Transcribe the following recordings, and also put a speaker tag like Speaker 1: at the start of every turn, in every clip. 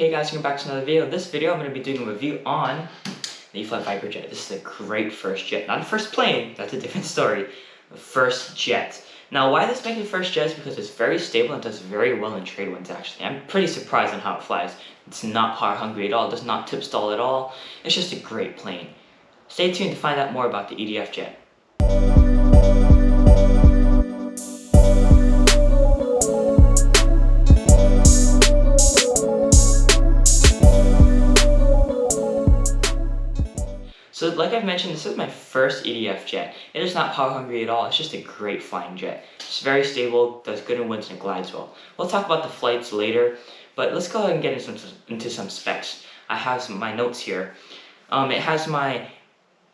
Speaker 1: Hey guys, welcome back to another video. In this video, I'm going to be doing a review on the E-flite Viper jet. This is a great first jet. Not a first plane, that's a different story. The first jet. Now, why this makes it first jet is because it's very stable and does very well in trade winds, actually. I'm pretty surprised on how it flies. It's not power hungry at all, it does not tip stall at all. It's just a great plane. Stay tuned to find out more about the EDF jet. So like I've mentioned, this is my first EDF jet. It is not power hungry at all, it's just a great flying jet. It's very stable, does good in winds, and glides well. We'll talk about the flights later, but let's go ahead and get into some specs. I have my notes here. It has my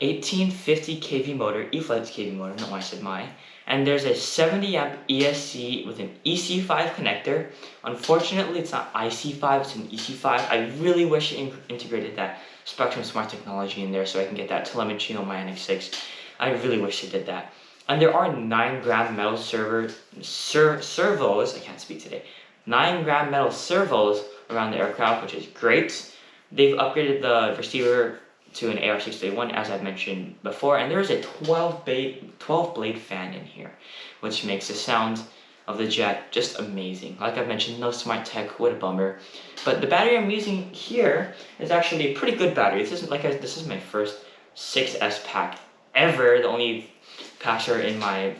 Speaker 1: 1850 kV motor, E-flite's kV motor, not why I said my. And there's a 70 amp ESC with an EC5 connector. Unfortunately, it's not IC5, it's an EC5. I really wish it integrated that Spectrum Smart technology in there so I can get that telemetry on my Nx6. I really wish it did that. And there are 9-gram metal servos, I can't speak today, 9-gram metal servos around the aircraft, which is great. They've upgraded the receiver to an AR631, as I've mentioned before, and there's a 12 blade fan in here, which makes the sound of the jet just amazing. Like I've mentioned, no smart tech, what a bummer. But the battery I'm using here is actually a pretty good battery. This is my first 6S pack ever. The only packs are in my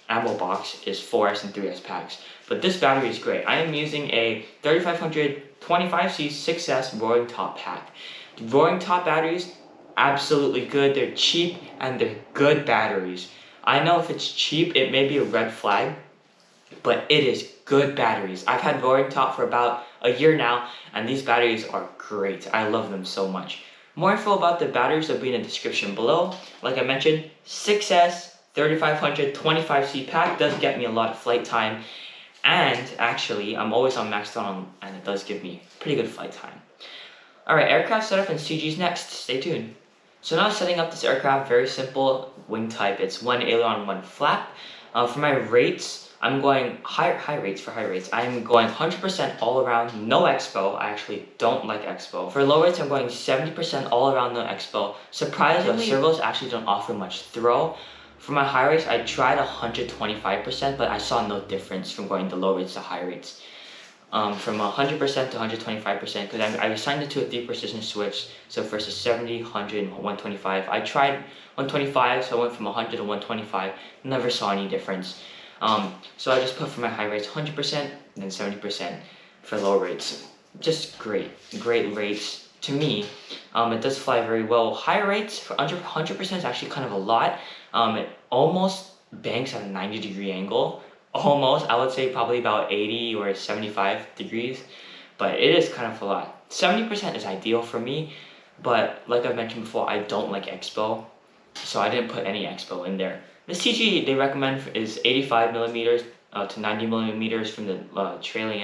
Speaker 1: ammo box is 4S and 3S packs. But this battery is great. I am using a 3500 25C 6S Roaring Top pack. The Roaring Top batteries, absolutely good. They're cheap and they're good batteries. I know if it's cheap, it may be a red flag, but it is good batteries. I've had Roaring Top for about a year now, and these batteries are great. I love them so much. More info about the batteries will be in the description below. Like I mentioned, 6S 3500 25C pack does get me a lot of flight time, and actually I'm always on maxed out, and it does give me pretty good flight time. Alright, aircraft setup and CG's next. Stay tuned. So now setting up this aircraft, very simple wing type. It's one aileron, one flap. For my rates, I'm going high rates. I'm going 100% all around, no expo. I actually don't like expo. For low rates, I'm going 70% all around, no expo. Surprisingly, the servos actually don't offer much throw. For my high rates, I tried 125%, but I saw no difference from going to low rates to high rates. From 100% to 125%, because I assigned it to a 3 precision switch. So first is 70, 100, and 125. I tried 125, so I went from 100 to 125. Never saw any difference. So I just put for my high rates 100% and then 70% for low rates. Just great rates to me. It does fly very well. High rates for under 100% is actually kind of a lot. It almost banks at a 90-degree angle. Almost, I would say probably about 80 or 75 degrees, but it is kind of a lot. 70% is ideal for me, but like I mentioned before, I don't like expo, so I didn't put any expo in there. The CG they recommend is 85 millimeters to 90 millimeters from the leading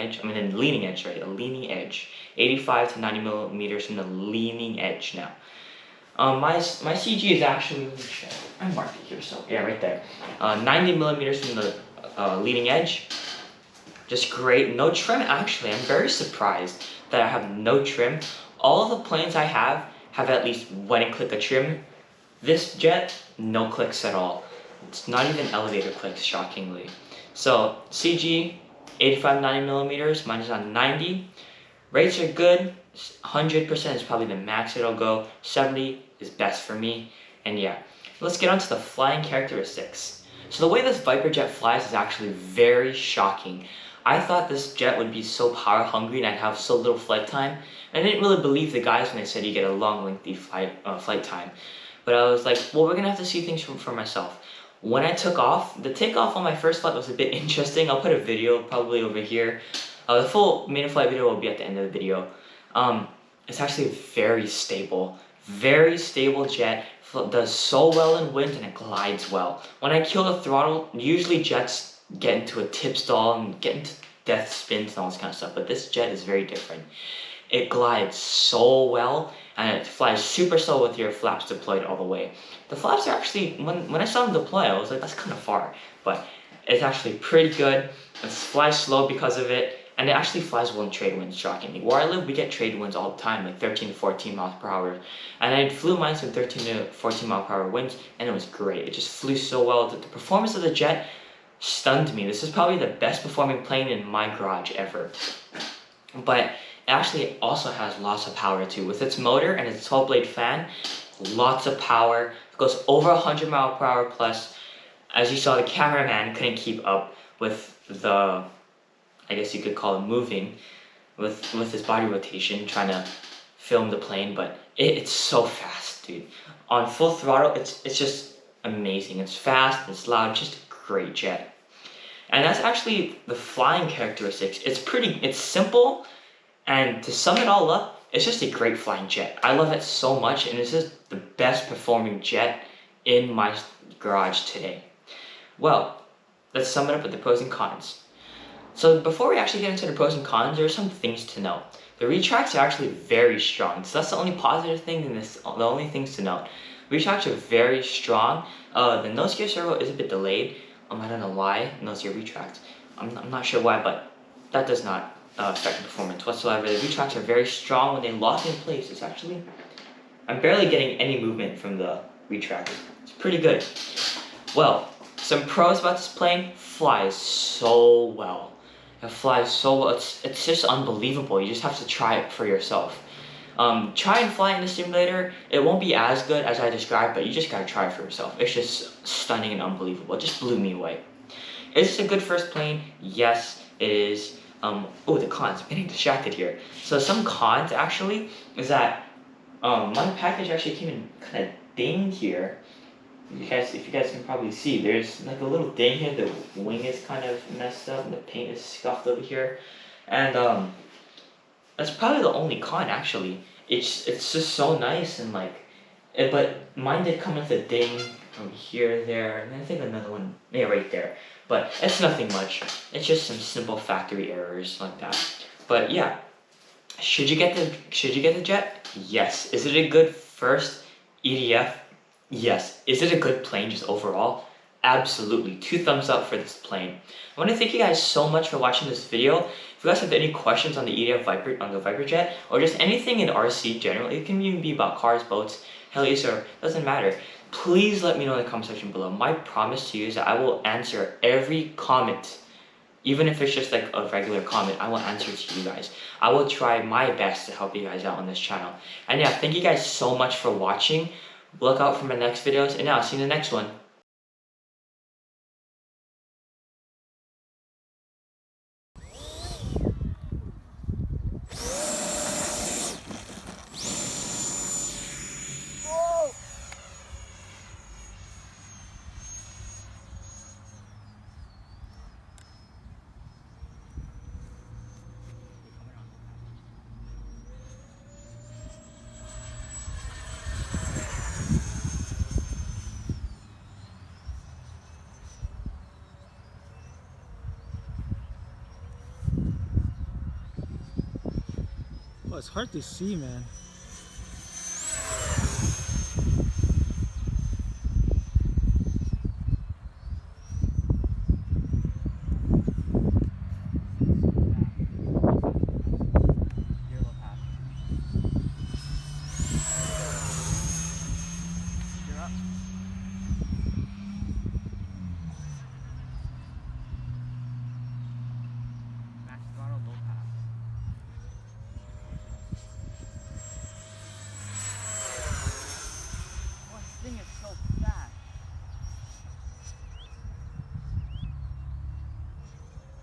Speaker 1: edge, right? A leaning edge. 85 to 90 millimeters from the leaning edge now. My CG is actually, let me check. I marked it here, so yeah, right there. 90 millimeters from the leading edge. Just great. No trim, actually. I'm very surprised that I have no trim. All of the planes I have at least one click of trim. This jet, no clicks at all. It's not even elevator clicks, shockingly. So CG 85 90 millimeters, mine is on 90. Rates are good. 100% is probably the max it'll go. 70 is best for me. And yeah, let's get on to the flying characteristics. So the way this Viper jet flies is actually very shocking. I thought this jet would be so power hungry and I'd have so little flight time. And I didn't really believe the guys when they said you get a long lengthy flight time. But I was like, well, we're gonna have to see things for myself. When I took off, the takeoff on my first flight was a bit interesting. I'll put a video probably over here. The full main flight video will be at the end of the video. It's actually very stable jet. Does so well in wind and it glides well. When I kill the throttle, usually jets get into a tip stall and get into death spins and all this kind of stuff, but this jet is very different. It glides so well and it flies super slow with your flaps deployed all the way. The flaps are actually, when I saw them deploy, I was like, that's kind of far, but it's actually pretty good. It flies slow because of it. And it actually flies well in trade winds, shockingly. Where I live, we get trade winds all the time, like 13 to 14 miles per hour. And I flew mine some 13 to 14 mile per hour winds, and it was great. It just flew so well. The performance of the jet stunned me. This is probably the best performing plane in my garage ever. But it actually also has lots of power too. With its motor and its 12-blade fan, lots of power. It goes over 100 mile per hour plus. As you saw, the cameraman couldn't keep up with the, I guess you could call it moving, with his body rotation, trying to film the plane, but it's so fast, dude. On full throttle, it's just amazing. It's fast, it's loud, just a great jet. And that's actually the flying characteristics. It's simple, and to sum it all up, it's just a great flying jet. I love it so much, and this is the best performing jet in my garage today. Well, let's sum it up with the pros and cons. So before we actually get into the pros and cons, there are some things to note. The retracts are actually very strong, so that's the only positive thing in this, the only things to note. Retracts are very strong. The nose gear servo is a bit delayed. I don't know why, nose gear retract. I'm not sure why, but that does not affect the performance whatsoever. The retracts are very strong when they lock in place. It's actually, I'm barely getting any movement from the retract. It's pretty good. Well, some pros about this plane: flies so well. It flies so well. It's just unbelievable. You just have to try it for yourself. Try and fly in the simulator. It won't be as good as I described, but you just gotta try it for yourself. It's just stunning and unbelievable. It just blew me away. Is this a good first plane? Yes, it is. Oh, the cons. I'm getting distracted here. So some cons actually is that my package actually came in kind of dinged here. If you guys can probably see, there's like a little ding here. The wing is kind of messed up, and the paint is scuffed over here, and that's probably the only con actually. It's just so nice and like, but mine did come with a ding from here, there, and I think another one, yeah, right there. But it's nothing much. It's just some simple factory errors like that. But yeah, should you get the jet? Yes. Is it a good first EDF? Yes. Is it a good plane just overall? Absolutely. 2 thumbs up for this plane. I want to thank you guys so much for watching this video. If you guys have any questions on the EDF Viper, on the Viper jet, or just anything in RC generally, it can even be about cars, boats, helis, or doesn't matter, please let me know in the comment section below. My promise to you is that I will answer every comment. Even if it's just like a regular comment, I will answer to you guys. I will try my best to help you guys out on this channel. And yeah, thank you guys so much for watching. Look out for my next videos, and yeah, I'll see you in the next one.
Speaker 2: Oh, it's hard to see, man.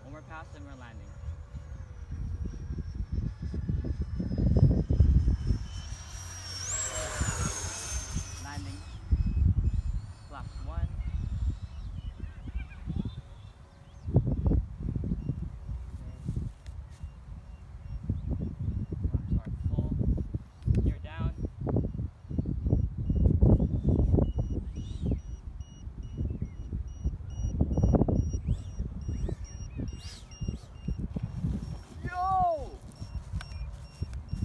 Speaker 1: One more pass and we're landing.